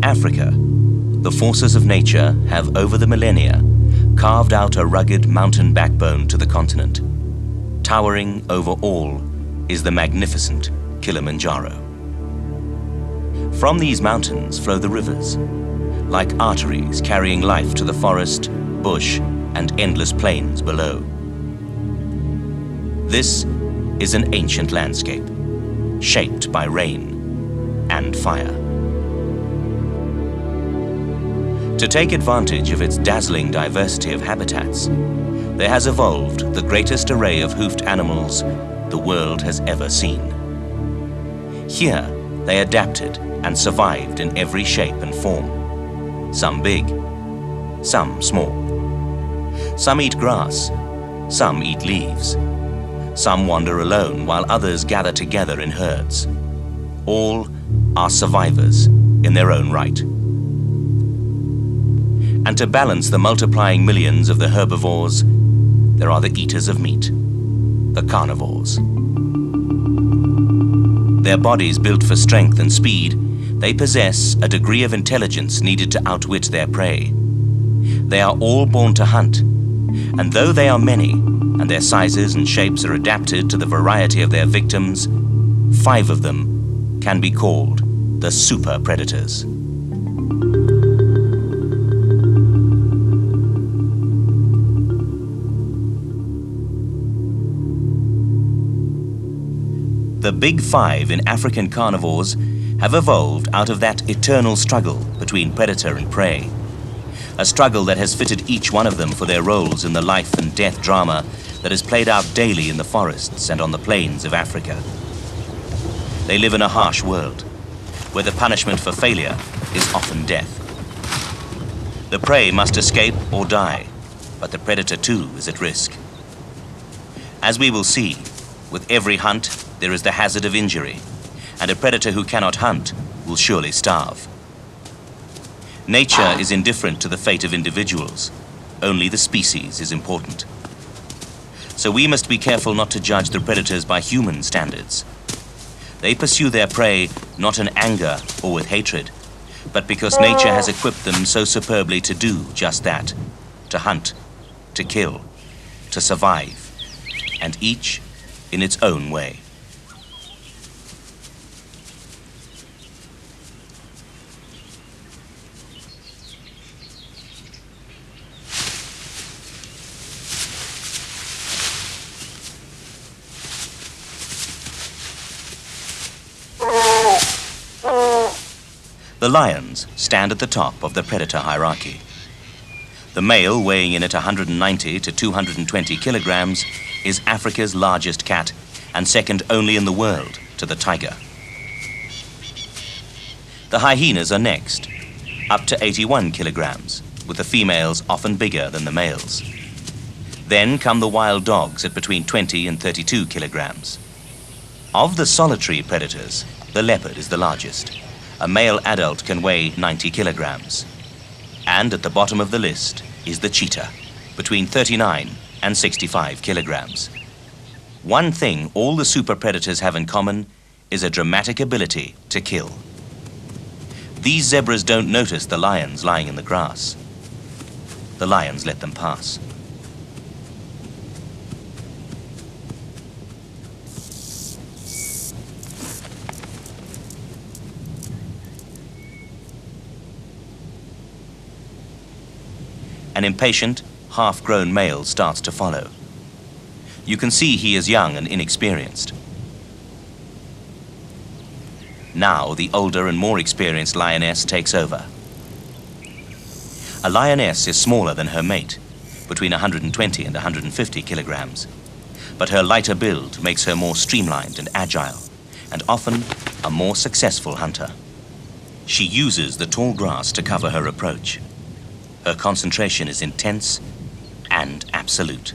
In Africa, the forces of nature have over the millennia carved out a rugged mountain backbone to the continent. Towering over all is the magnificent Kilimanjaro. From these mountains flow the rivers, like arteries carrying life to the forest, bush, and endless plains below. This is an ancient landscape, shaped by rain and fire. To take advantage of its dazzling diversity of habitats, there has evolved the greatest array of hoofed animals the world has ever seen. Here, they adapted and survived in every shape and form. Some big, some small. Some eat grass, some eat leaves. Some wander alone while others gather together in herds. All are survivors in their own right. And to balance the multiplying millions of the herbivores, there are the eaters of meat, the carnivores. Their bodies built for strength and speed, they possess a degree of intelligence needed to outwit their prey. They are all born to hunt, and though they are many, and their sizes and shapes are adapted to the variety of their victims, 5 of them can be called the super predators. The big 5 in African carnivores have evolved out of that eternal struggle between predator and prey. A struggle that has fitted each one of them for their roles in the life and death drama that is played out daily in the forests and on the plains of Africa. They live in a harsh world, where the punishment for failure is often death. The prey must escape or die, but the predator too is at risk. As we will see, with every hunt, there is the hazard of injury, and a predator who cannot hunt will surely starve. Nature is indifferent to the fate of individuals. Only the species is important. So we must be careful not to judge the predators by human standards. They pursue their prey not in anger or with hatred, but because nature has equipped them so superbly to do just that, to hunt, to kill, to survive, and each in its own way. The lions stand at the top of the predator hierarchy. The male, weighing in at 190 to 220 kilograms, is Africa's largest cat and second only in the world to the tiger. The hyenas are next, up to 81 kilograms, with the females often bigger than the males. Then come the wild dogs at between 20 and 32 kilograms. Of the solitary predators, the leopard is the largest. A male adult can weigh 90 kilograms. And at the bottom of the list is the cheetah, between 39 and 65 kilograms. One thing all the super predators have in common is a dramatic ability to kill. These zebras don't notice the lions lying in the grass. The lions let them pass. An impatient, half-grown male starts to follow. You can see he is young and inexperienced. Now the older and more experienced lioness takes over. A lioness is smaller than her mate, between 120 and 150 kilograms. But her lighter build makes her more streamlined and agile, and often a more successful hunter. She uses the tall grass to cover her approach. Her concentration is intense and absolute.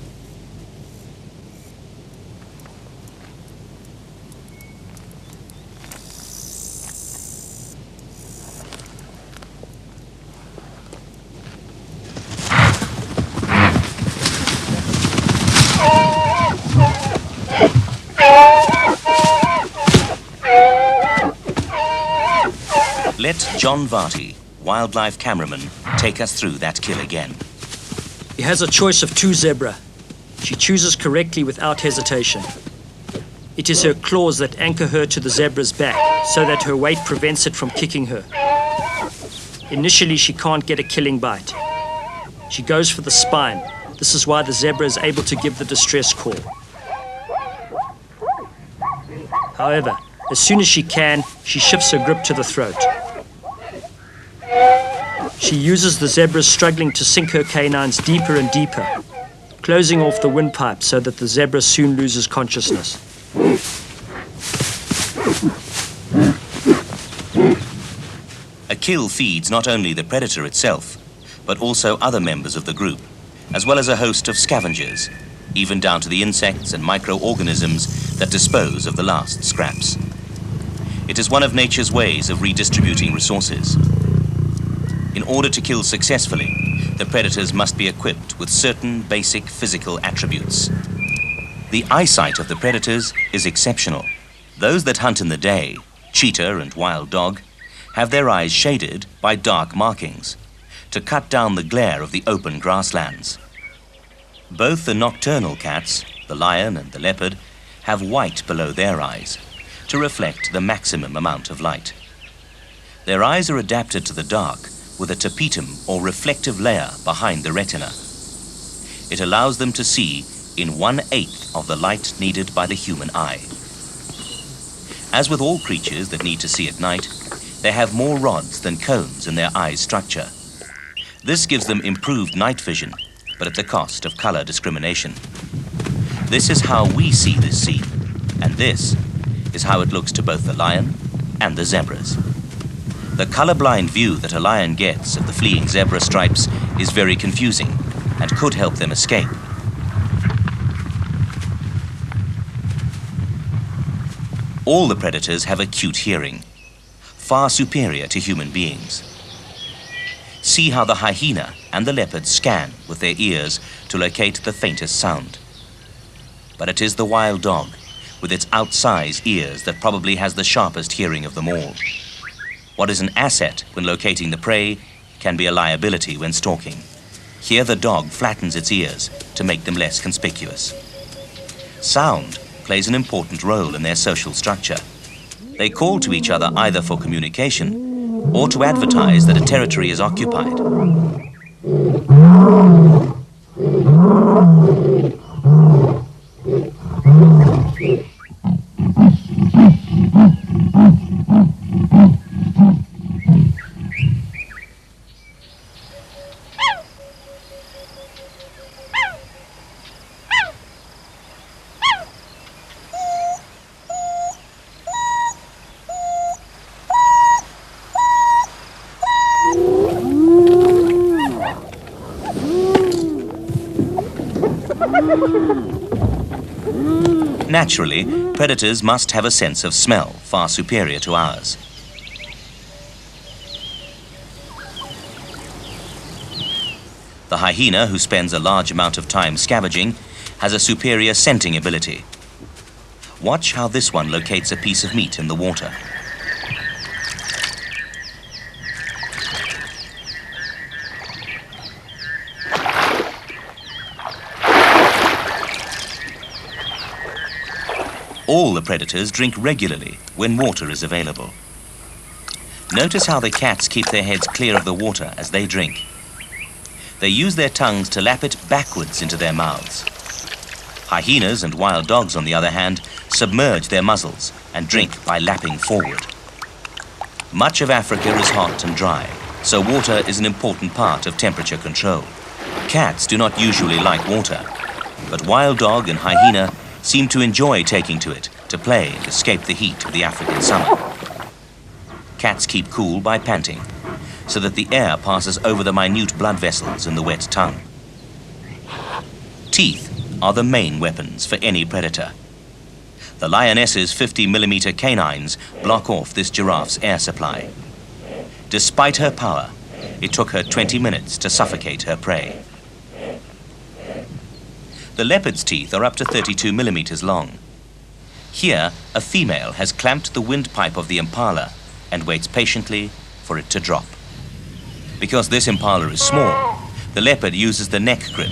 Let John Varty, wildlife cameraman, take us through that kill again. He has a choice of 2 zebra. She chooses correctly without hesitation. It is her claws that anchor her to the zebra's back so that her weight prevents it from kicking her. Initially, she can't get a killing bite. She goes for the spine. This is why the zebra is able to give the distress call. However, as soon as she can, she shifts her grip to the throat. She uses the zebra struggling to sink her canines deeper and deeper, closing off the windpipe so that the zebra soon loses consciousness. A kill feeds not only the predator itself, but also other members of the group, as well as a host of scavengers, even down to the insects and microorganisms that dispose of the last scraps. It is one of nature's ways of redistributing resources. In order to kill successfully, the predators must be equipped with certain basic physical attributes. The eyesight of the predators is exceptional. Those that hunt in the day, cheetah and wild dog, have their eyes shaded by dark markings to cut down the glare of the open grasslands. Both the nocturnal cats, the lion and the leopard, have white below their eyes to reflect the maximum amount of light. Their eyes are adapted to the dark with a tapetum or reflective layer behind the retina. It allows them to see in 1/8 of the light needed by the human eye. As with all creatures that need to see at night, they have more rods than cones in their eye structure. This gives them improved night vision, but at the cost of color discrimination. This is how we see this scene, and this is how it looks to both the lion and the zebras. The colorblind view that a lion gets of the fleeing zebra stripes is very confusing and could help them escape. All the predators have acute hearing, far superior to human beings. See how the hyena and the leopard scan with their ears to locate the faintest sound. But it is the wild dog, with its outsized ears, that probably has the sharpest hearing of them all. What is an asset when locating the prey can be a liability when stalking. Here the dog flattens its ears to make them less conspicuous. Sound plays an important role in their social structure. They call to each other either for communication or to advertise that a territory is occupied. Naturally, predators must have a sense of smell far superior to ours. The hyena, who spends a large amount of time scavenging, has a superior scenting ability. Watch how this one locates a piece of meat in the water. All the predators drink regularly when water is available. Notice how the cats keep their heads clear of the water as they drink. They use their tongues to lap it backwards into their mouths. Hyenas and wild dogs, on the other hand, submerge their muzzles and drink by lapping forward. Much of Africa is hot and dry, so water is an important part of temperature control. Cats do not usually like water, but wild dog and hyena seem to enjoy taking to it to play and escape the heat of the African summer. Cats keep cool by panting, so that the air passes over the minute blood vessels in the wet tongue. Teeth are the main weapons for any predator. The lioness's 50mm canines block off this giraffe's air supply. Despite her power, it took her 20 minutes to suffocate her prey. The leopard's teeth are up to 32mm long. Here, a female has clamped the windpipe of the impala and waits patiently for it to drop. Because this impala is small, the leopard uses the neck grip.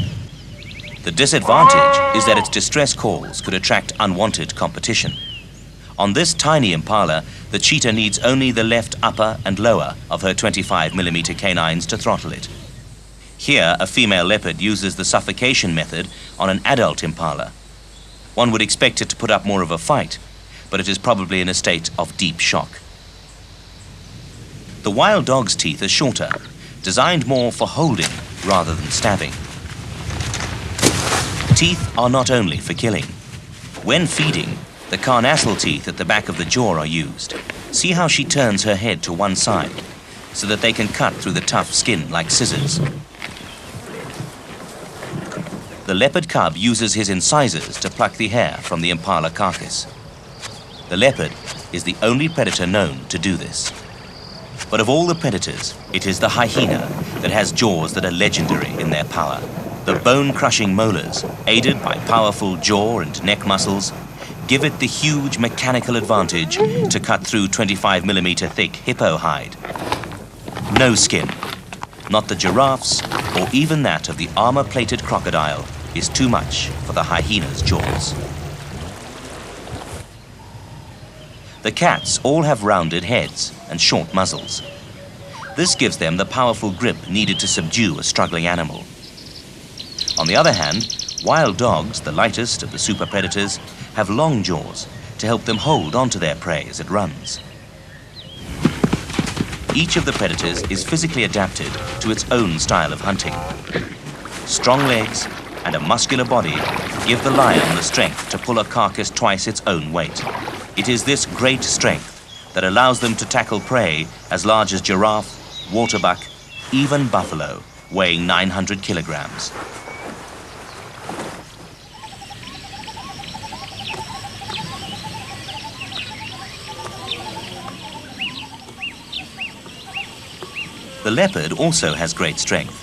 The disadvantage is that its distress calls could attract unwanted competition. On this tiny impala, the cheetah needs only the left upper and lower of her 25mm canines to throttle it. Here, a female leopard uses the suffocation method on an adult impala. One would expect it to put up more of a fight, but it is probably in a state of deep shock. The wild dog's teeth are shorter, designed more for holding rather than stabbing. Teeth are not only for killing. When feeding, the carnassial teeth at the back of the jaw are used. See how she turns her head to one side, so that they can cut through the tough skin like scissors. The leopard cub uses his incisors to pluck the hair from the impala carcass. The leopard is the only predator known to do this. But of all the predators, it is the hyena that has jaws that are legendary in their power. The bone-crushing molars, aided by powerful jaw and neck muscles, give it the huge mechanical advantage to cut through 25mm thick hippo hide. No skin, not the giraffe's or even that of the armor-plated crocodile, is too much for the hyena's jaws. The cats all have rounded heads and short muzzles. This gives them the powerful grip needed to subdue a struggling animal. On the other hand, wild dogs, the lightest of the super predators, have long jaws to help them hold onto their prey as it runs. Each of the predators is physically adapted to its own style of hunting. Strong legs and a muscular body give the lion the strength to pull a carcass twice its own weight. It is this great strength that allows them to tackle prey as large as giraffe, waterbuck, even buffalo, weighing 900 kilograms. The leopard also has great strength.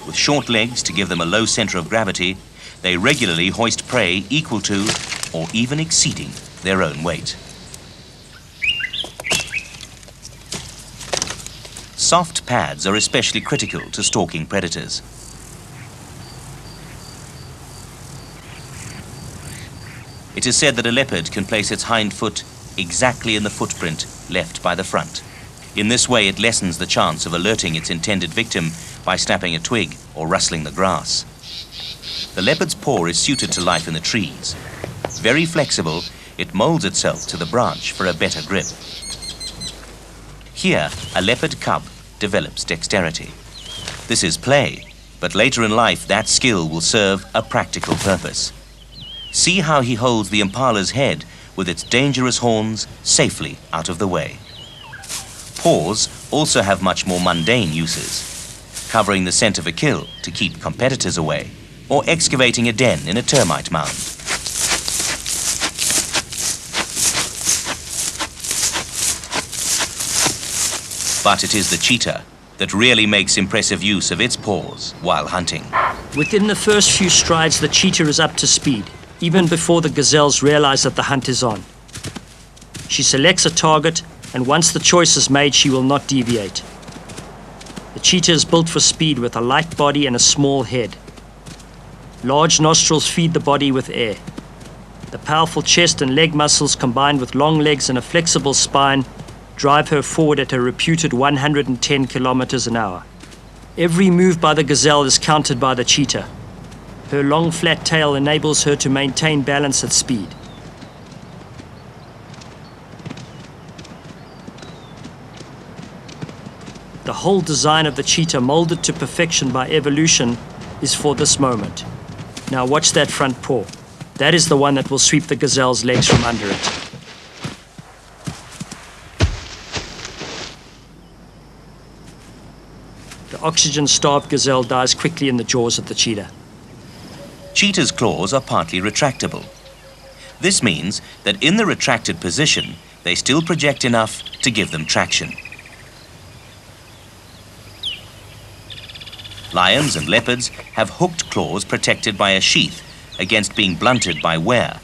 With short legs to give them a low center of gravity, they regularly hoist prey equal to or even exceeding their own weight. Soft pads are especially critical to stalking predators. It is said that a leopard can place its hind foot exactly in the footprint left by the front. In this way, it lessens the chance of alerting its intended victim by snapping a twig or rustling the grass. The leopard's paw is suited to life in the trees. Very flexible, it molds itself to the branch for a better grip. Here, a leopard cub develops dexterity. This is play, but later in life that skill will serve a practical purpose. See how he holds the impala's head with its dangerous horns safely out of the way. Paws also have much more mundane uses, covering the scent of a kill to keep competitors away, or excavating a den in a termite mound. But it is the cheetah that really makes impressive use of its paws while hunting. Within the first few strides, the cheetah is up to speed, even before the gazelles realize that the hunt is on. She selects a target, and once the choice is made, she will not deviate. The cheetah is built for speed with a light body and a small head. Large nostrils feed the body with air. The powerful chest and leg muscles combined with long legs and a flexible spine drive her forward at a reputed 110 kilometers an hour. Every move by the gazelle is countered by the cheetah. Her long flat tail enables her to maintain balance at speed. The whole design of the cheetah, molded to perfection by evolution, is for this moment. Now watch that front paw. That is the one that will sweep the gazelle's legs from under it. The oxygen-starved gazelle dies quickly in the jaws of the cheetah. Cheetah's claws are partly retractable. This means that in the retracted position, they still project enough to give them traction. Lions and leopards have hooked claws protected by a sheath against being blunted by wear,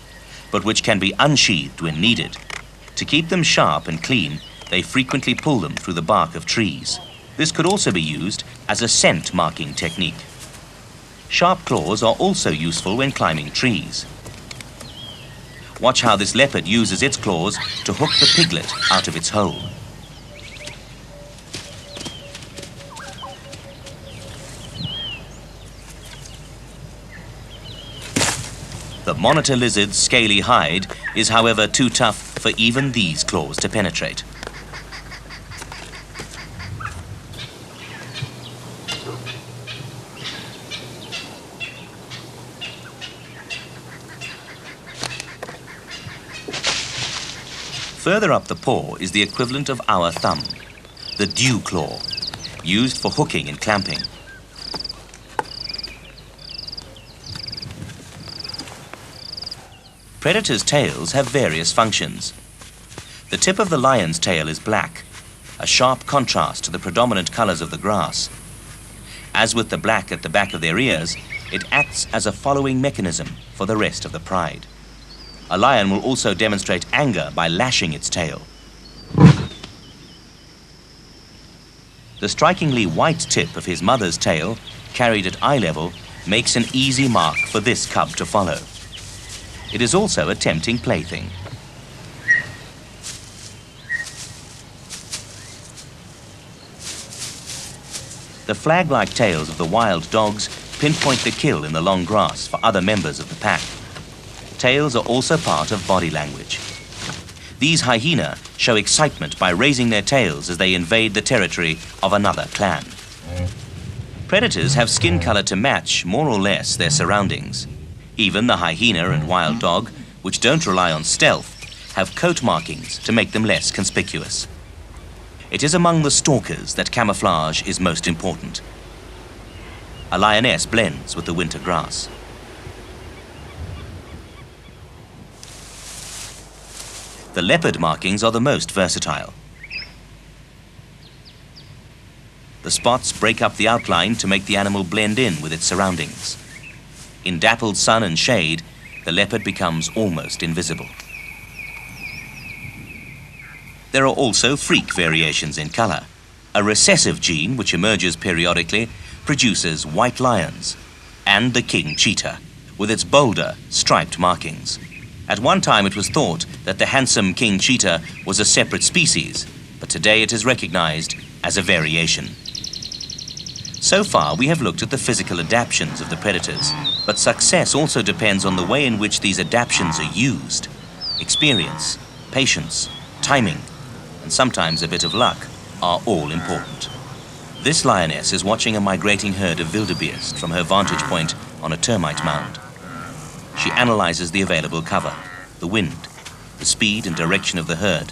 but which can be unsheathed when needed. To keep them sharp and clean, They frequently pull them through the bark of trees. This could also be used as a scent marking technique. Sharp claws are also useful when climbing trees. Watch how this leopard uses its claws to hook the piglet out of its hole. The monitor lizard's scaly hide is, however, too tough for even these claws to penetrate. Further up the paw is the equivalent of our thumb, the dew claw, used for hooking and clamping. Predators' tails have various functions. The tip of the lion's tail is black, a sharp contrast to the predominant colors of the grass. As with the black at the back of their ears, it acts as a following mechanism for the rest of the pride. A lion will also demonstrate anger by lashing its tail. The strikingly white tip of his mother's tail, carried at eye level, makes an easy mark for this cub to follow. It is also a tempting plaything. The flag-like tails of the wild dogs pinpoint the kill in the long grass for other members of the pack. Tails are also part of body language. These hyena show excitement by raising their tails as they invade the territory of another clan. Predators have skin color to match, more or less, their surroundings. Even the hyena and wild dog, which don't rely on stealth, have coat markings to make them less conspicuous. It is among the stalkers that camouflage is most important. A lioness blends with the winter grass. The leopard markings are the most versatile. The spots break up the outline to make the animal blend in with its surroundings. In dappled sun and shade, the leopard becomes almost invisible. There are also freak variations in color. A recessive gene, which emerges periodically, produces white lions, and the king cheetah, with its bolder, striped markings. At one time it was thought that the handsome king cheetah was a separate species, but today it is recognized as a variation. So far we have looked at the physical adaptations of the predators, but success also depends on the way in which these adaptations are used. Experience, patience, timing, and sometimes a bit of luck are all important. This lioness is watching a migrating herd of wildebeest from her vantage point on a termite mound. She analyzes the available cover, the wind, the speed and direction of the herd,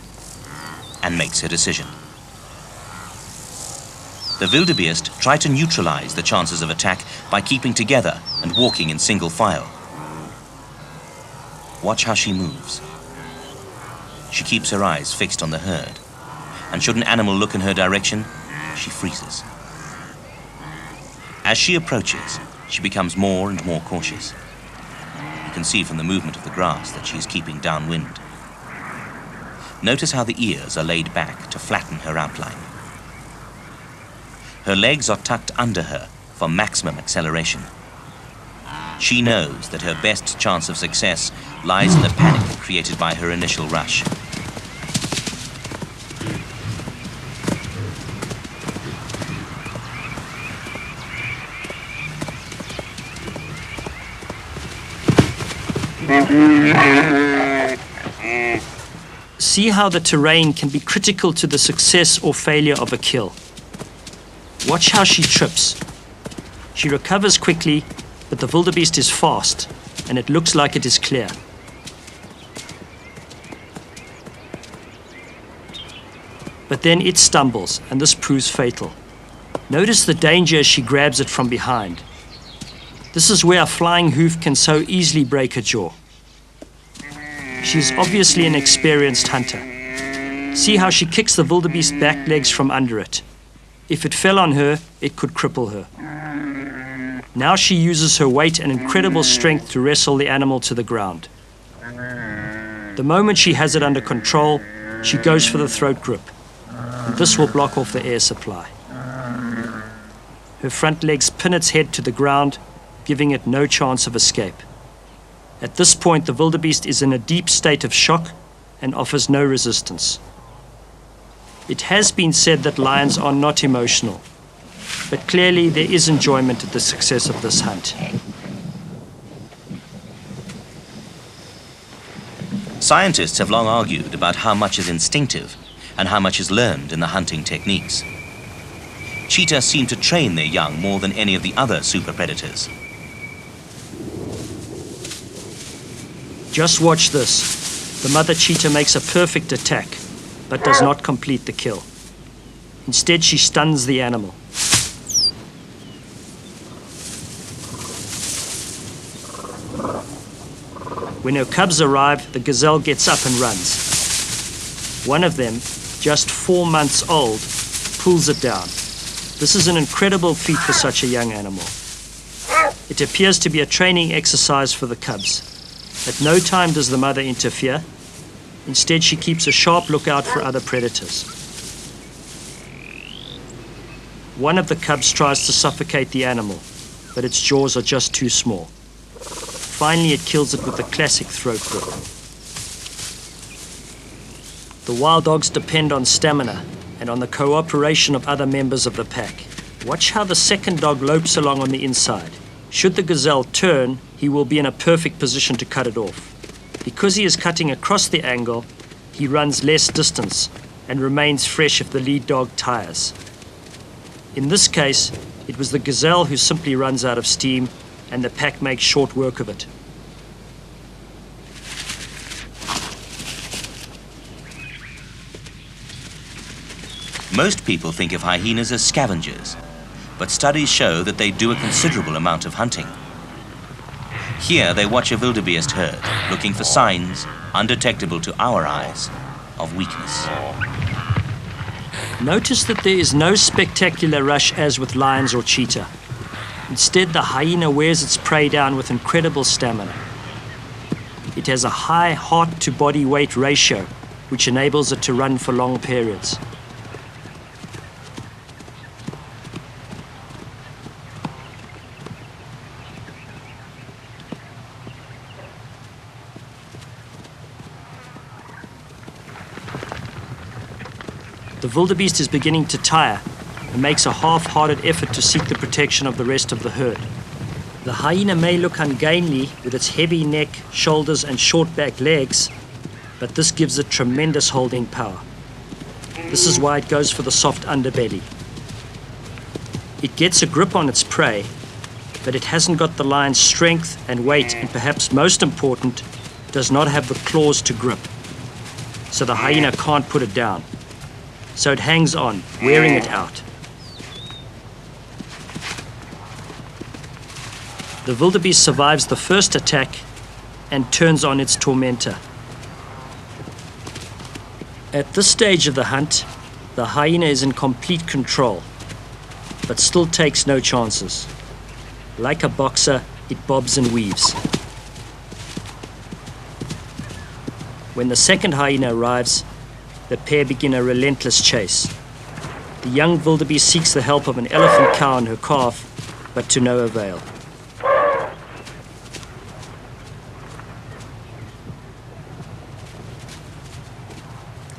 and makes her decision. The wildebeest try to neutralize the chances of attack by keeping together and walking in single file. Watch how she moves. She keeps her eyes fixed on the herd, and should an animal look in her direction, she freezes. As she approaches, she becomes more and more cautious. You can see from the movement of the grass that she is keeping downwind. Notice how the ears are laid back to flatten her outline. Her legs are tucked under her for maximum acceleration. She knows that her best chance of success lies in the panic created by her initial rush. See how the terrain can be critical to the success or failure of a kill. Watch how she trips. She recovers quickly, but the wildebeest is fast, and it looks like it is clear. But then it stumbles, and this proves fatal. Notice the danger as she grabs it from behind. This is where a flying hoof can so easily break a jaw. She is obviously an experienced hunter. See how she kicks the wildebeest's back legs from under it. If it fell on her, it could cripple her. Now she uses her weight and incredible strength to wrestle the animal to the ground. The moment she has it under control, she goes for the throat grip. This will block off the air supply. Her front legs pin its head to the ground, giving it no chance of escape. At this point, the wildebeest is in a deep state of shock and offers no resistance. It has been said that lions are not emotional, but clearly there is enjoyment at the success of this hunt. Scientists have long argued about how much is instinctive and how much is learned in the hunting techniques. Cheetah seem to train their young more than any of the other super predators. Just watch this. The mother cheetah makes a perfect attack, but does not complete the kill. Instead, she stuns the animal. When her cubs arrive, the gazelle gets up and runs. One of them, just 4 months old, pulls it down. This is an incredible feat for such a young animal. It appears to be a training exercise for the cubs. At no time does the mother interfere. Instead, she keeps a sharp lookout for other predators. One of the cubs tries to suffocate the animal, but its jaws are just too small. Finally, it kills it with the classic throat grip. The wild dogs depend on stamina and on the cooperation of other members of the pack. Watch how the second dog lopes along on the inside. Should the gazelle turn, he will be in a perfect position to cut it off. Because he is cutting across the angle, he runs less distance and remains fresh if the lead dog tires. In this case, it was the gazelle who simply runs out of steam, and the pack makes short work of it. Most people think of hyenas as scavengers, but studies show that they do a considerable amount of hunting. Here they watch a wildebeest herd, looking for signs, undetectable to our eyes, of weakness. Notice that there is no spectacular rush as with lions or cheetah. Instead, the hyena wears its prey down with incredible stamina. It has a high heart-to-body weight ratio, which enables it to run for long periods. The wildebeest is beginning to tire and makes a half-hearted effort to seek the protection of the rest of the herd. The hyena may look ungainly with its heavy neck, shoulders and short back legs, but this gives it tremendous holding power. This is why it goes for the soft underbelly. It gets a grip on its prey, but it hasn't got the lion's strength and weight, and perhaps most important, does not have the claws to grip. So the hyena can't put it down. So it hangs on, wearing it out. The wildebeest survives the first attack and turns on its tormentor. At this stage of the hunt, the hyena is in complete control, but still takes no chances. Like a boxer, it bobs and weaves. When the second hyena arrives, the pair begin a relentless chase. The young wildebeest seeks the help of an elephant cow and her calf, but to no avail.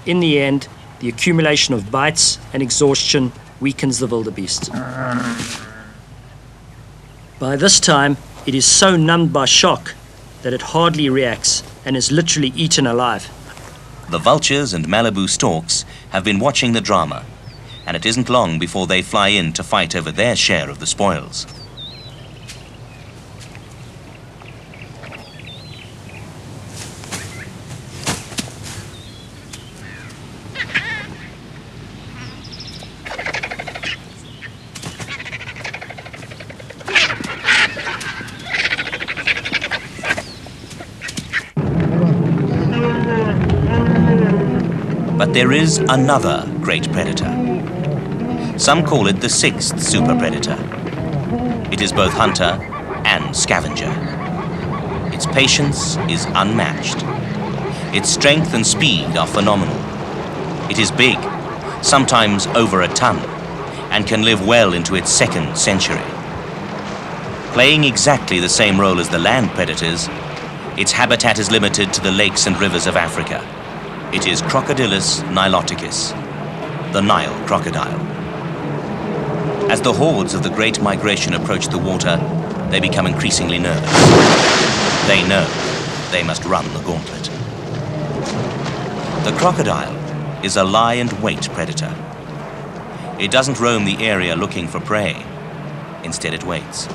In the end, the accumulation of bites and exhaustion weakens the wildebeest. By this time, it is so numbed by shock that it hardly reacts and is literally eaten alive. The vultures and Malibu storks have been watching the drama, and it isn't long before they fly in to fight over their share of the spoils. But there is another great predator. Some call it the sixth super predator. It is both hunter and scavenger. Its patience is unmatched. Its strength and speed are phenomenal. It is big, sometimes over a ton, and can live well into its second century. Playing exactly the same role as the land predators, its habitat is limited to the lakes and rivers of Africa. It is Crocodylus niloticus, the Nile crocodile. As the hordes of the Great Migration approach the water, they become increasingly nervous. They know they must run the gauntlet. The crocodile is a lie-and-wait predator. It doesn't roam the area looking for prey. Instead, it waits,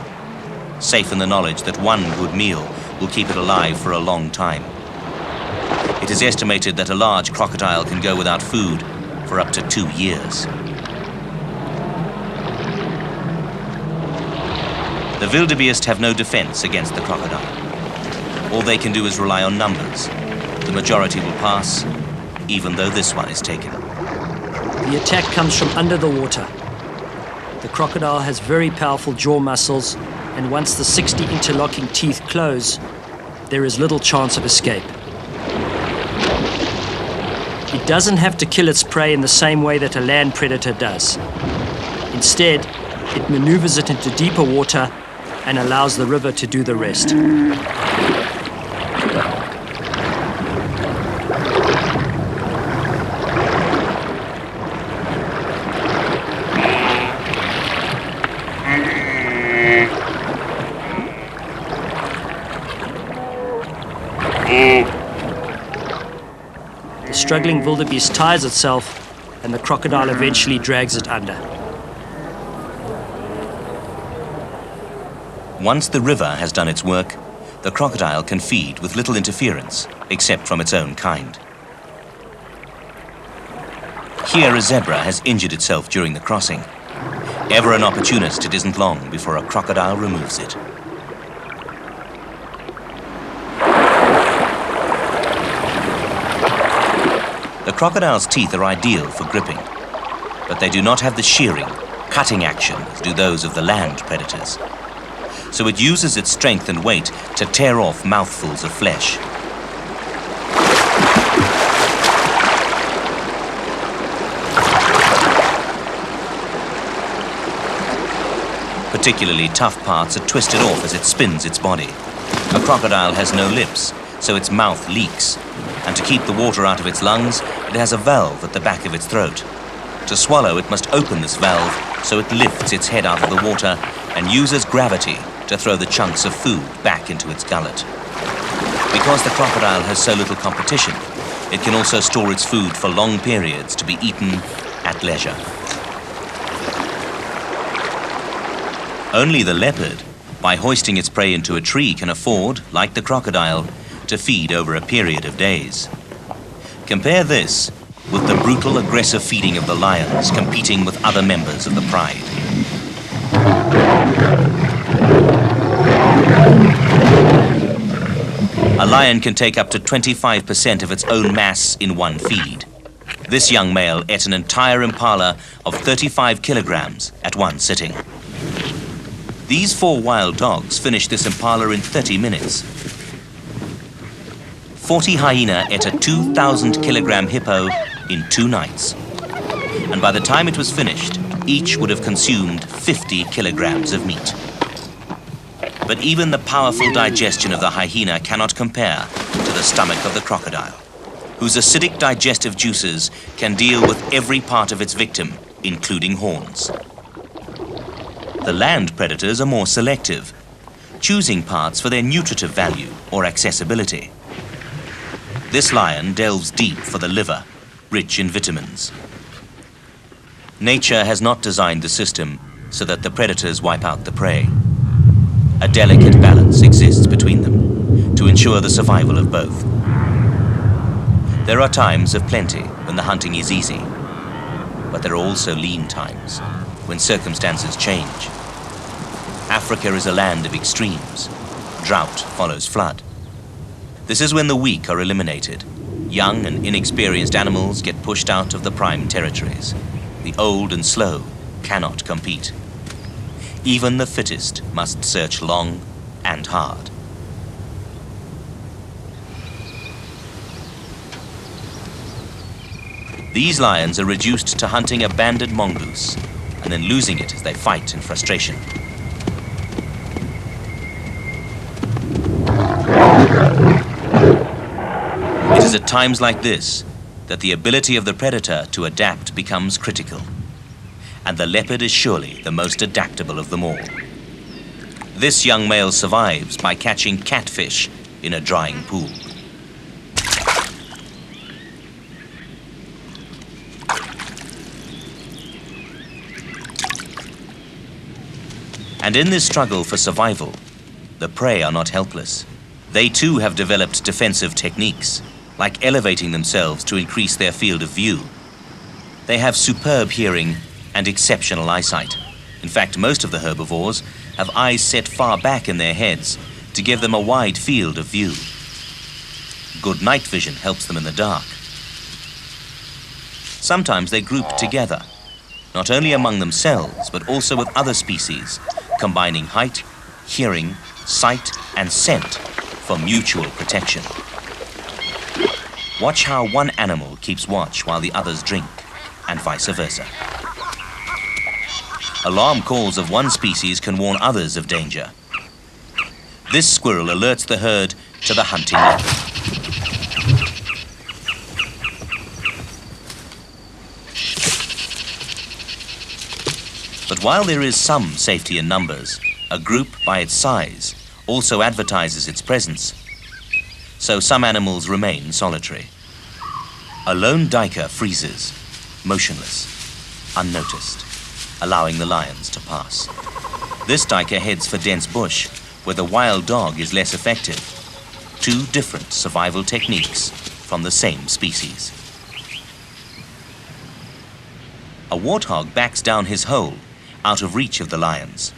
safe in the knowledge that one good meal will keep it alive for a long time. It is estimated that a large crocodile can go without food for up to 2 years. The wildebeest have no defense against the crocodile. All they can do is rely on numbers. The majority will pass, even though this one is taken. The attack comes from under the water. The crocodile has very powerful jaw muscles, and once the 60 interlocking teeth close, there is little chance of escape. It doesn't have to kill its prey in the same way that a land predator does. Instead, it maneuvers it into deeper water and allows the river to do the rest. The struggling wildebeest tires itself, and the crocodile eventually drags it under. Once the river has done its work, the crocodile can feed with little interference, except from its own kind. Here a zebra has injured itself during the crossing. Ever an opportunist, it isn't long before a crocodile removes it. The crocodile's teeth are ideal for gripping, but they do not have the shearing, cutting action as do those of the land predators. So it uses its strength and weight to tear off mouthfuls of flesh. Particularly tough parts are twisted off as it spins its body. A crocodile has no lips, so its mouth leaks. And to keep the water out of its lungs, it has a valve at the back of its throat. To swallow, it must open this valve so it lifts its head out of the water and uses gravity to throw the chunks of food back into its gullet. Because the crocodile has so little competition, it can also store its food for long periods to be eaten at leisure. Only the leopard, by hoisting its prey into a tree, can afford, like the crocodile, to feed over a period of days. Compare this with the brutal, aggressive feeding of the lions competing with other members of the pride. A lion can take up to 25% of its own mass in one feed. This young male ate an entire impala of 35 kilograms at one sitting. These 4 wild dogs finished this impala in 30 minutes. 40 hyena ate a 2,000 kilogram hippo in 2 nights. And by the time it was finished, each would have consumed 50 kilograms of meat. But even the powerful digestion of the hyena cannot compare to the stomach of the crocodile, whose acidic digestive juices can deal with every part of its victim, including horns. The land predators are more selective, choosing parts for their nutritive value or accessibility. This lion delves deep for the liver, rich in vitamins. Nature has not designed the system so that the predators wipe out the prey. A delicate balance exists between them to ensure the survival of both. There are times of plenty when the hunting is easy, but there are also lean times when circumstances change. Africa is a land of extremes. Drought follows flood. This is when the weak are eliminated. Young and inexperienced animals get pushed out of the prime territories. The old and slow cannot compete. Even the fittest must search long and hard. These lions are reduced to hunting a banded mongoose and then losing it as they fight in frustration. It is at times like this that the ability of the predator to adapt becomes critical. And the leopard is surely the most adaptable of them all. This young male survives by catching catfish in a drying pool. And in this struggle for survival, the prey are not helpless. They too have developed defensive techniques, like elevating themselves to increase their field of view. They have superb hearing and exceptional eyesight. In fact, most of the herbivores have eyes set far back in their heads to give them a wide field of view. Good night vision helps them in the dark. Sometimes they group together, not only among themselves, but also with other species, combining height, hearing, sight, and scent for mutual protection. Watch how one animal keeps watch while the others drink, and vice versa. Alarm calls of one species can warn others of danger. This squirrel alerts the herd to the hunting leopard. But while there is some safety in numbers, a group by its size also advertises its presence. So some animals remain solitary. A lone duiker freezes, motionless, unnoticed, allowing the lions to pass. This duiker heads for dense bush, where the wild dog is less effective. Two different survival techniques from the same species. A warthog backs down his hole, out of reach of the lions.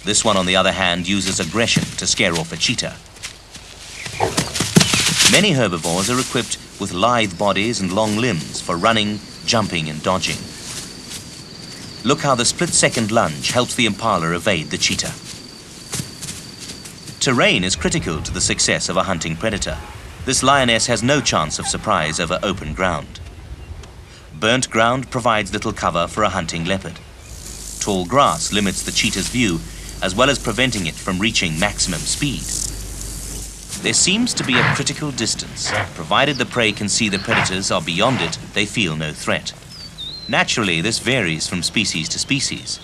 This one, on the other hand, uses aggression to scare off a cheetah. Many herbivores are equipped with lithe bodies and long limbs for running, jumping, and dodging. Look how the split-second lunge helps the impala evade the cheetah. Terrain is critical to the success of a hunting predator. This lioness has no chance of surprise over open ground. Burnt ground provides little cover for a hunting leopard. Tall grass limits the cheetah's view, as well as preventing it from reaching maximum speed. There seems to be a critical distance. Provided the prey can see the predators are beyond it, they feel no threat. Naturally, this varies from species to species.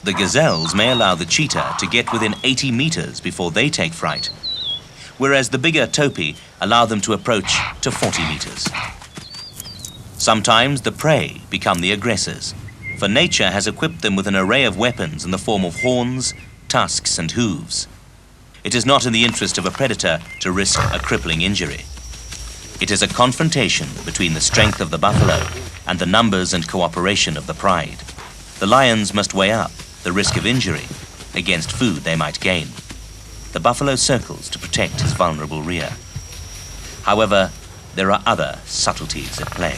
The gazelles may allow the cheetah to get within 80 meters before they take fright, whereas the bigger topi allow them to approach to 40 meters. Sometimes the prey become the aggressors, for nature has equipped them with an array of weapons in the form of horns, tusks, and hooves. It is not in the interest of a predator to risk a crippling injury. It is a confrontation between the strength of the buffalo and the numbers and cooperation of the pride. The lions must weigh up the risk of injury against food they might gain. The buffalo circles to protect his vulnerable rear. However, there are other subtleties at play.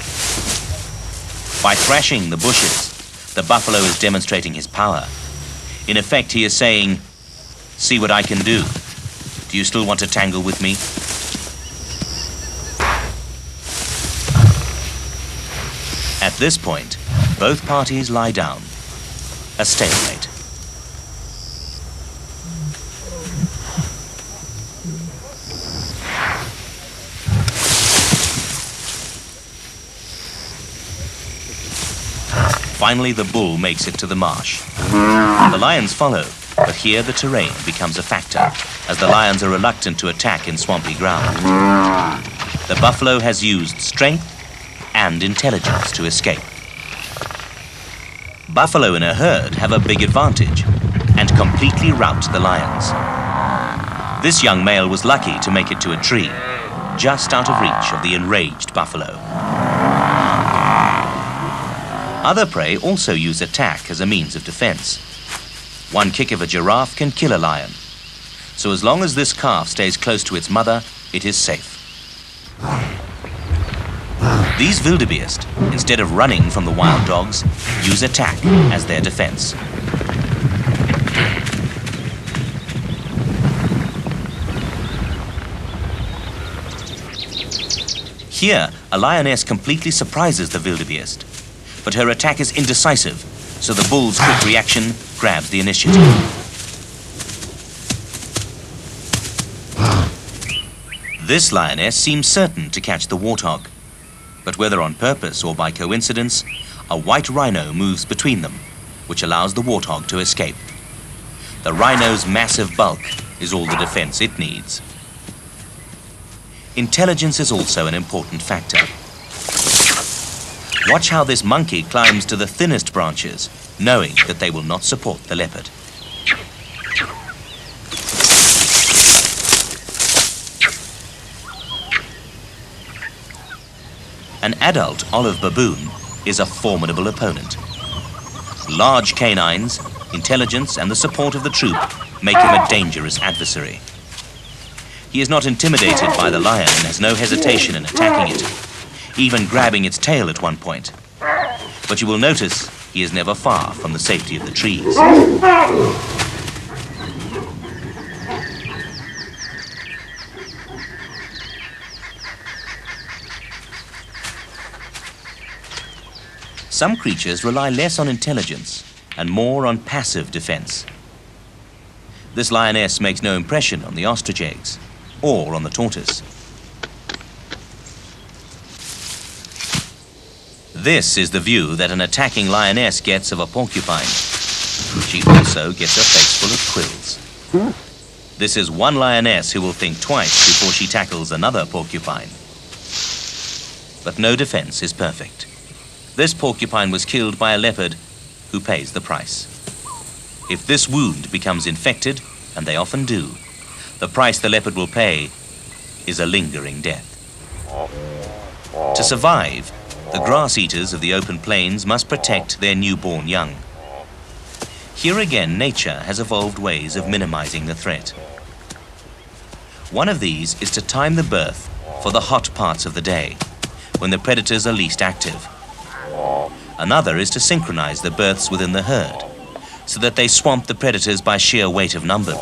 By thrashing the bushes, the buffalo is demonstrating his power. In effect, he is saying, "See what I can do. Do you still want to tangle with me?" At this point, both parties lie down. A stalemate. Finally, the bull makes it to the marsh. The lions follow, but here the terrain becomes a factor, as the lions are reluctant to attack in swampy ground. The buffalo has used strength and intelligence to escape. Buffalo in a herd have a big advantage and completely rout the lions. This young male was lucky to make it to a tree, just out of reach of the enraged buffalo. Other prey also use attack as a means of defense. One kick of a giraffe can kill a lion. So as long as this calf stays close to its mother, it is safe. These wildebeest, instead of running from the wild dogs, use attack as their defense. Here, a lioness completely surprises the wildebeest, but her attack is indecisive, so the bull's quick reaction grabs the initiative. This lioness seems certain to catch the warthog, but whether on purpose or by coincidence, a white rhino moves between them, which allows the warthog to escape. The rhino's massive bulk is all the defense it needs. Intelligence is also an important factor. Watch how this monkey climbs to the thinnest branches, knowing that they will not support the leopard. An adult olive baboon is a formidable opponent. Large canines, intelligence, and the support of the troop make him a dangerous adversary. He is not intimidated by the lion and has no hesitation in attacking it, even grabbing its tail at one point. But you will notice he is never far from the safety of the trees. Some creatures rely less on intelligence and more on passive defense. This lioness makes no impression on the ostrich eggs or on the tortoise. This is the view that an attacking lioness gets of a porcupine. She also gets a face full of quills. This is one lioness who will think twice before she tackles another porcupine. But no defense is perfect. This porcupine was killed by a leopard who pays the price. If this wound becomes infected, and they often do, the price the leopard will pay is a lingering death. To survive, the grass eaters of the open plains must protect their newborn young. Here again, nature has evolved ways of minimizing the threat. One of these is to time the birth for the hot parts of the day, when the predators are least active. Another is to synchronize the births within the herd, so that they swamp the predators by sheer weight of numbers.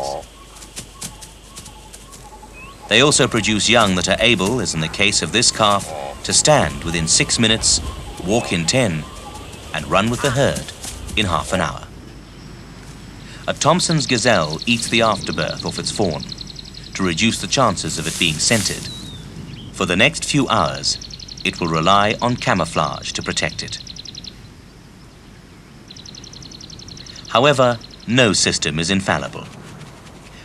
They also produce young that are able, as in the case of this calf, to stand within 6 minutes, walk in 10, and run with the herd in half an hour. A Thompson's gazelle eats the afterbirth off its fawn to reduce the chances of it being scented. For the next few hours, it will rely on camouflage to protect it. However, no system is infallible.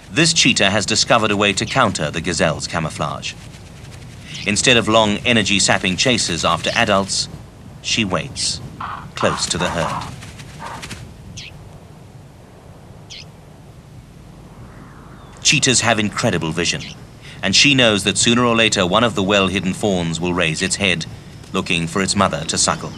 This cheetah has discovered a way to counter the gazelle's camouflage. Instead of long energy-sapping chases after adults, she waits, close to the herd. Cheetahs have incredible vision, and she knows that sooner or later one of the well-hidden fawns will raise its head, looking for its mother to suckle.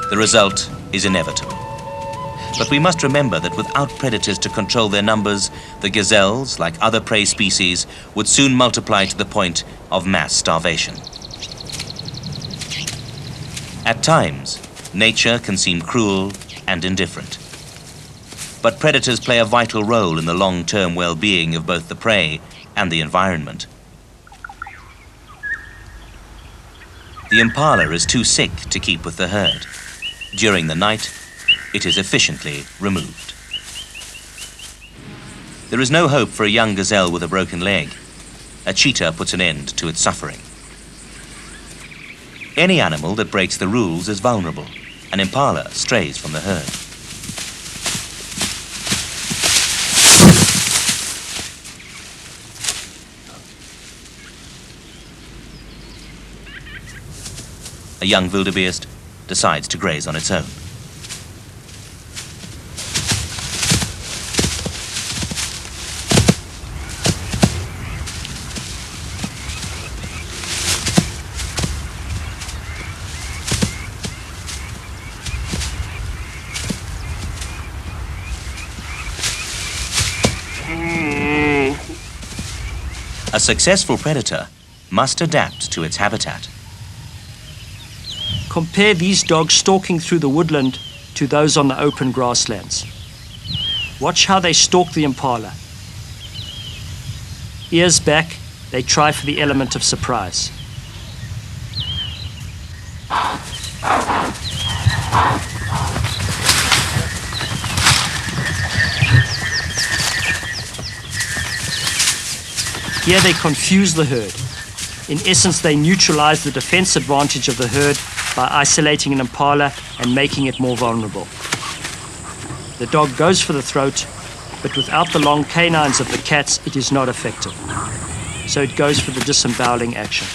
The result is inevitable. But we must remember that without predators to control their numbers, the gazelles, like other prey species, would soon multiply to the point of mass starvation. At times, nature can seem cruel and indifferent. But predators play a vital role in the long-term well-being of both the prey and the environment. The impala is too sick to keep with the herd. During the night, it is efficiently removed. There is no hope for a young gazelle with a broken leg. A cheetah puts an end to its suffering. Any animal that breaks the rules is vulnerable. An impala strays from the herd. A young wildebeest decides to graze on its own. A successful predator must adapt to its habitat. Compare these dogs stalking through the woodland to those on the open grasslands. Watch how they stalk the impala. Ears back, they try for the element of surprise. Here they confuse the herd. In essence, they neutralize the defense advantage of the herd by isolating an impala and making it more vulnerable. The dog goes for the throat, but without the long canines of the cats, it is not effective. So it goes for the disemboweling action.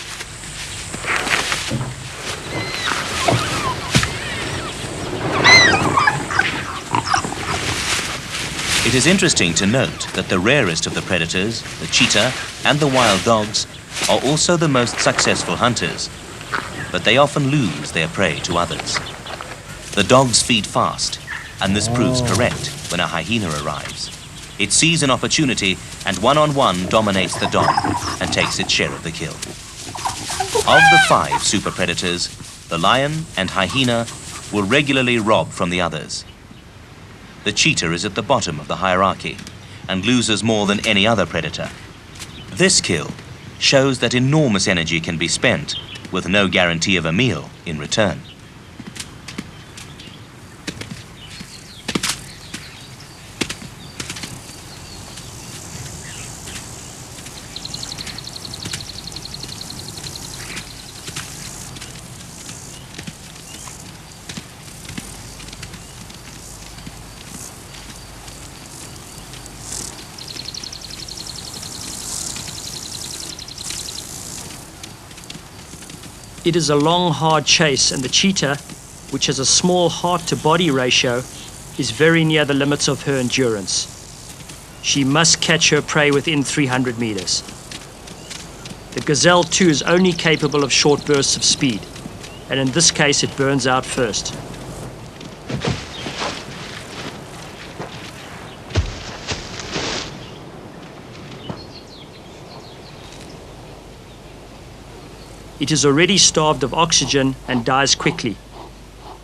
It is interesting to note that the rarest of the predators, the cheetah and the wild dogs, are also the most successful hunters, but they often lose their prey to others. The dogs feed fast, and this proves correct when a hyena arrives. It sees an opportunity and one-on-one dominates the dog and takes its share of the kill. Of the 5 super predators, the lion and hyena will regularly rob from the others. The cheetah is at the bottom of the hierarchy and loses more than any other predator. This kill shows that enormous energy can be spent with no guarantee of a meal in return. It is a long, hard chase, and the cheetah, which has a small heart-to-body ratio, is very near the limits of her endurance. She must catch her prey within 300 meters. The gazelle, too, is only capable of short bursts of speed, and in this case it burns out first. It is already starved of oxygen and dies quickly.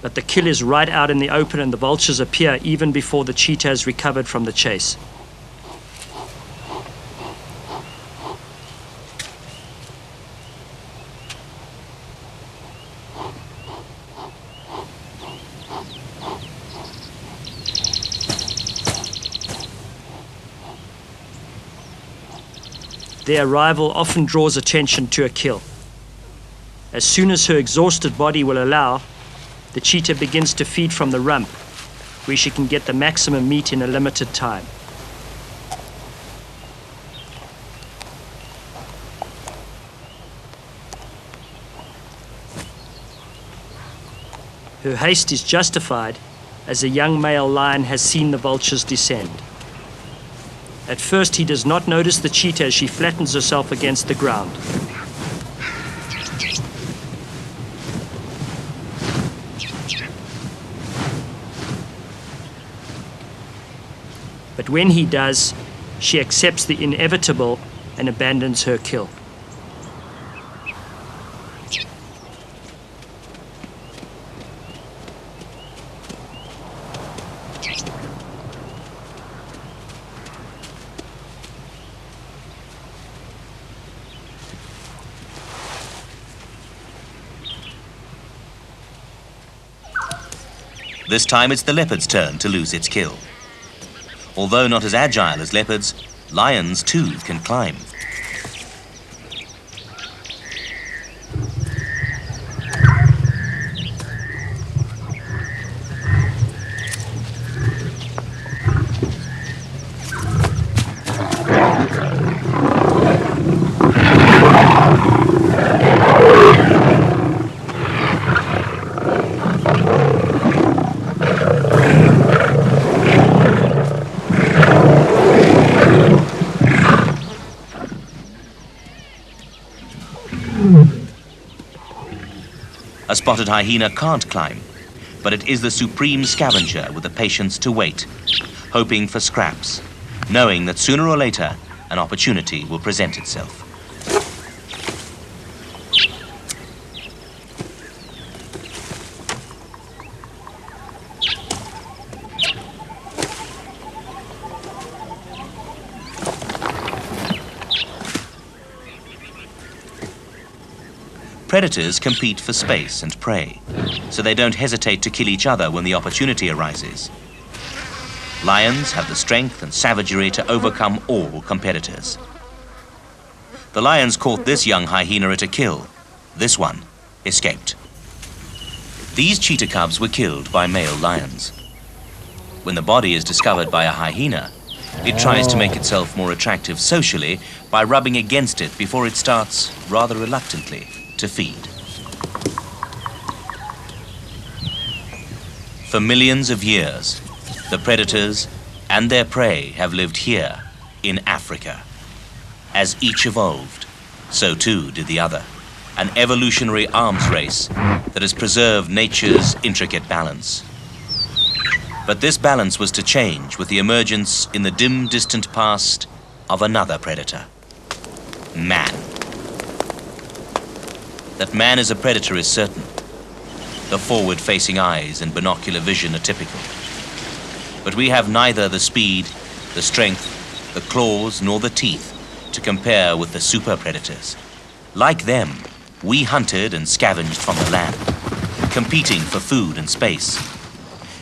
But the kill is right out in the open and the vultures appear even before the cheetah has recovered from the chase. Their arrival often draws attention to a kill. As soon as her exhausted body will allow, the cheetah begins to feed from the rump, where she can get the maximum meat in a limited time. Her haste is justified, as a young male lion has seen the vultures descend. At first, he does not notice the cheetah as she flattens herself against the ground. But when he does, she accepts the inevitable and abandons her kill. This time it's the leopard's turn to lose its kill. Although not as agile as leopards, lions too can climb. A spotted hyena can't climb, but it is the supreme scavenger with the patience to wait, hoping for scraps, knowing that sooner or later an opportunity will present itself. predators compete for space and prey, so they don't hesitate to kill each other when the opportunity arises. Lions have the strength and savagery to overcome all competitors. The lions caught this young hyena at a kill. This one escaped. These cheetah cubs were killed by male lions. When the body is discovered by a hyena, it tries to make itself more attractive socially by rubbing against it before it starts, rather reluctantly, to feed. For millions of years, the predators and their prey have lived here in Africa. As each evolved, so too did the other. An evolutionary arms race that has preserved nature's intricate balance. But this balance was to change with the emergence in the dim, distant past of another predator, man. That man is a predator is certain. The forward-facing eyes and binocular vision are typical. But we have neither the speed, the strength, the claws, nor the teeth to compare with the super predators. Like them, we hunted and scavenged from the land, competing for food and space.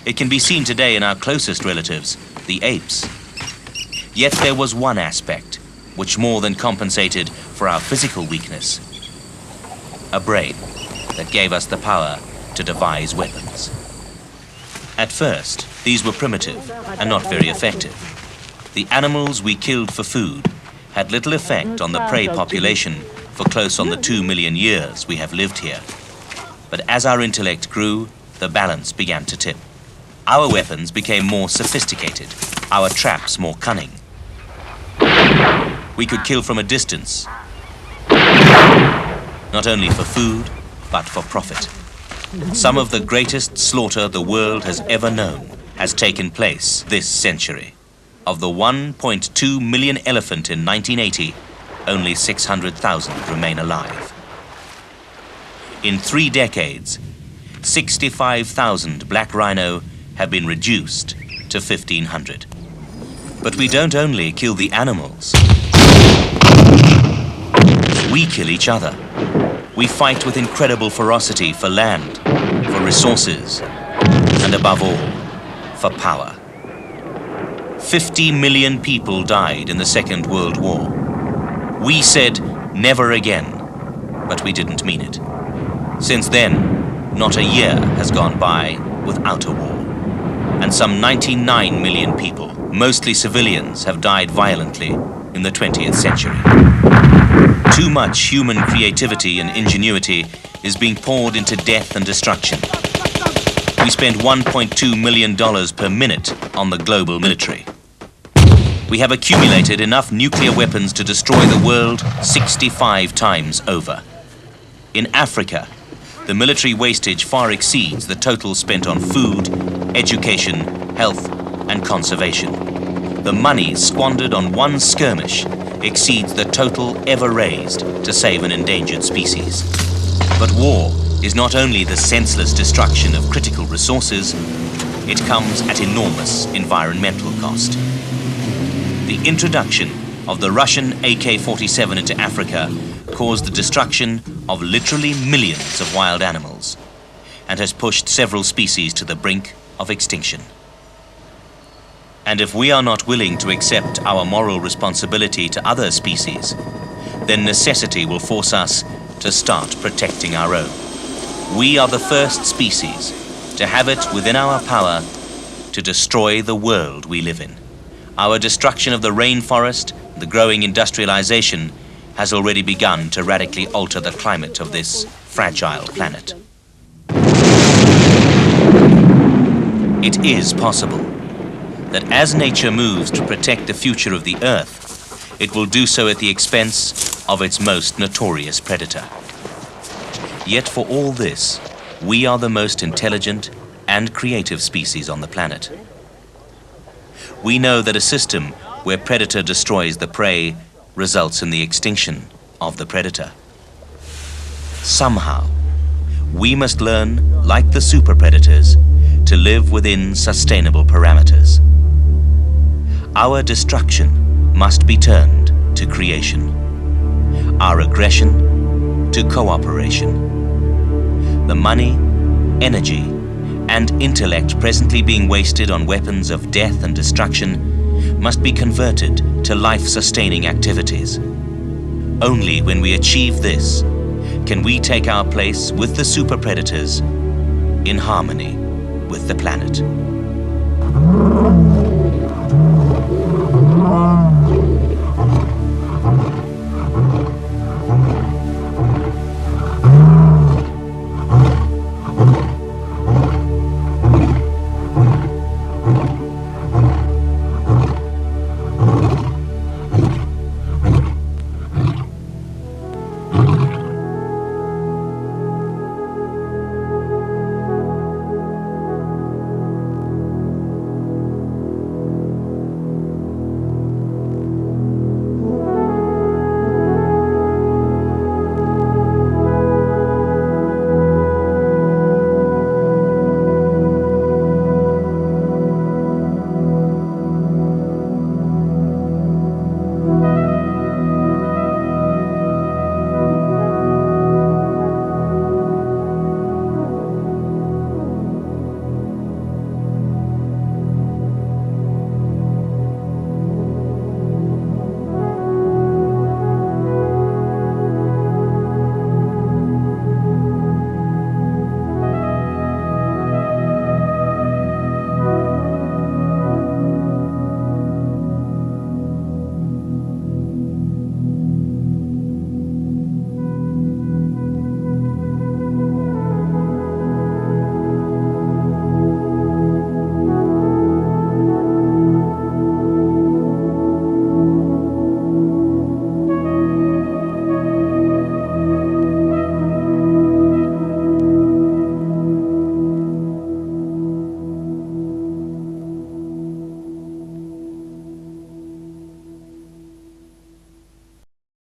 It can be seen today in our closest relatives, the apes. Yet there was one aspect which more than compensated for our physical weakness. A brain that gave us the power to devise weapons. At first, these were primitive and not very effective. The animals we killed for food had little effect on the prey population for close on the 2 million years we have lived here. But as our intellect grew, the balance began to tip. Our weapons became more sophisticated, our traps more cunning. We could kill from a distance, not only for food, but for profit. Some of the greatest slaughter the world has ever known has taken place this century. Of the 1.2 million elephant in 1980, only 600,000 remain alive. In 3 decades, 65,000 black rhino have been reduced to 1,500. But we don't only kill the animals. We kill each other. We fight with incredible ferocity for land, for resources, and above all, for power. 50 million people died in the Second World War. We said never again, but we didn't mean it. Since then, not a year has gone by without a war. And some 99 million people, mostly civilians, have died violently in the 20th century. Too much human creativity and ingenuity is being poured into death and destruction. We spend $1.2 million per minute on the global military. We have accumulated enough nuclear weapons to destroy the world 65 times over. In Africa, the military wastage far exceeds the total spent on food, education, health, and conservation. The money squandered on one skirmish exceeds the total ever raised to save an endangered species. But war is not only the senseless destruction of critical resources, it comes at enormous environmental cost. The introduction of the Russian AK-47 into Africa caused the destruction of literally millions of wild animals and has pushed several species to the brink of extinction. And if we are not willing to accept our moral responsibility to other species, then necessity will force us to start protecting our own. We are the first species to have it within our power to destroy the world we live in. Our destruction of the rainforest, the growing industrialization, has already begun to radically alter the climate of this fragile planet. It is possible that as nature moves to protect the future of the Earth, it will do so at the expense of its most notorious predator. Yet for all this, we are the most intelligent and creative species on the planet. We know that a system where predator destroys the prey results in the extinction of the predator. Somehow, we must learn, like the super predators, to live within sustainable parameters. Our destruction must be turned to creation. Our aggression to cooperation. The money, energy, and intellect presently being wasted on weapons of death and destruction must be converted to life-sustaining activities. Only when we achieve this can we take our place with the super predators in harmony with the planet.